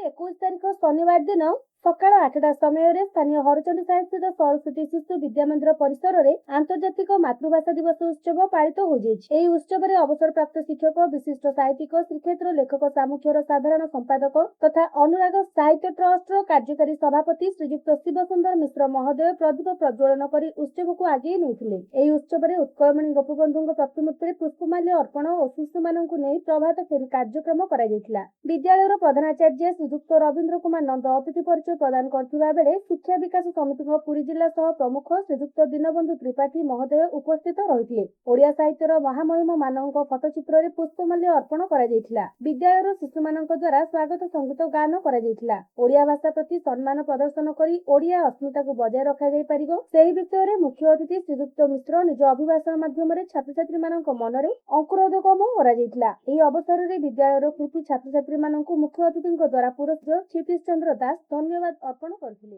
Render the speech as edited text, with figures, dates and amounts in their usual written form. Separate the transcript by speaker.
Speaker 1: 21 ତାରିଖ ଶନିବାର ଦିନ ସକାଳ 8ଟା ସମୟରେ ସ୍ଥାନୀୟ ହରଚଣ୍ଡୀ ସାହିସ୍ଥିତ ସରସ୍ୱତୀ ଶିଶୁ ବିଦ୍ୟାମନ୍ଦିର ପରିସରରେ ଆନ୍ତର୍ଜାତିକ ମାତୃଭାଷା ଦିବସ ଉତ୍ସବ ପାଳିତ ହୋଇଯାଇଛି। ଏହି ଉତ୍ସବରେ ଅବସରପ୍ରାପ୍ତ ଶିକ୍ଷକ, ବିଶିଷ୍ଟ ସାହିତ୍ୟିକ, ଶ୍ରୀକ୍ଷେତ୍ର ଲେଖକ ସାମୁଖ୍ୟର ସାଧାରଣ ସମ୍ପାଦକ ତଥା ଅନୁରାଗ ସାହିତ୍ୟ ଟ୍ରଷ୍ଟର କାର୍ଯ୍ୟକାରୀ ସଭାପତି ଶ୍ରୀଯୁକ୍ତ ଶିବ ସୁନ୍ଦର ମିଶ୍ର ମହୋଦୟ ପ୍ରଦୀପ ପ୍ରଜ୍ୱଳନ କରି ଉତ୍ସବକୁ ଆଗେଇ ନେଇଥିଲେ। ଏହି ଉତ୍ସବରେ ଉତ୍କଳମଣି ଗୋପବନ୍ଧୁଙ୍କ ପ୍ରତିମୂର୍ତ୍ତିରେ ପୁଷ୍ପମାଲ୍ୟ ଅର୍ପଣ ଓ ଶିଶୁମାନଙ୍କୁ ନେଇ ପ୍ରଭାତ ଫେରି କାର୍ଯ୍ୟକ୍ରମ କରାଯାଇଥିଲା। ବିଦ୍ୟାଳୟର ପ୍ରଧାନାଚାର୍ଯ୍ୟ ଶ୍ରୀଯୁକ୍ତ ରବୀନ୍ଦ୍ର କୁମାର ନନ୍ଦ ଅତିଥି ପରିଚୟ ପ୍ରଦାନ କରିଥିବା ବେଳେ ଶିକ୍ଷା ବିକାଶ ସମିତିଙ୍କ ପୁରୀ ଜିଲ୍ଲା ସହ ପ୍ରମୁଖ ଶ୍ରୀଯୁକ୍ତ ଦୀନବନ୍ଧୁ ତ୍ରିପାଠୀ ମହୋଦୟ ଉପସ୍ଥିତ ରହିଥିଲେ। ଓଡ଼ିଆ ସାହିତ୍ୟର ମହାମହିମ ମାନଙ୍କ ଫଟୋଚିତ୍ରରେ ପୁଷ୍ପମାଲ୍ୟ ଅର୍ପଣ କରାଯାଇଥିଲା। ବିଦ୍ୟାଳୟର ଶିଶୁମାନଙ୍କ ଦ୍ୱାରା ସ୍ୱାଗତ ସଙ୍ଗୀତ ଗାନ କରାଯାଇଥିଲା। ଓଡ଼ିଆ ଭାଷା ପ୍ରତି ସମ୍ମାନ ପ୍ରଦର୍ଶନ କରି ଓଡ଼ିଆ ଅସ୍ମିତାକୁ ବଜାୟ ରଖାଯାଇପାରିବ ସେହି ବିଷୟରେ ମୁଖ୍ୟ ଅତିଥି ଶ୍ରୀଯୁକ୍ତ ମିଶ୍ର ନିଜ ଅଭିଭାଷଣ ମାଧ୍ୟମରେ ଛାତ୍ରଛାତ୍ରୀମାନଙ୍କ ମନରେ ଅଙ୍କୁରୋଦଗମ କରାଯାଇଥିଲା। ଏହି ଅବସରରେ ବିଦ୍ୟାଳୟର କୃତି ଛାତ୍ରଛାତ୍ରୀମାନଙ୍କୁ ମୁଖ୍ୟ ଅତିଥିଙ୍କ ଦ୍ୱାରା ପୁରସ୍କୃତ କ୍ଷିତୀଶ ଚନ୍ଦ୍ର ଦାସ ଧନ୍ୟବାଦ ଅର୍ପଣ କରିଥିଲେ।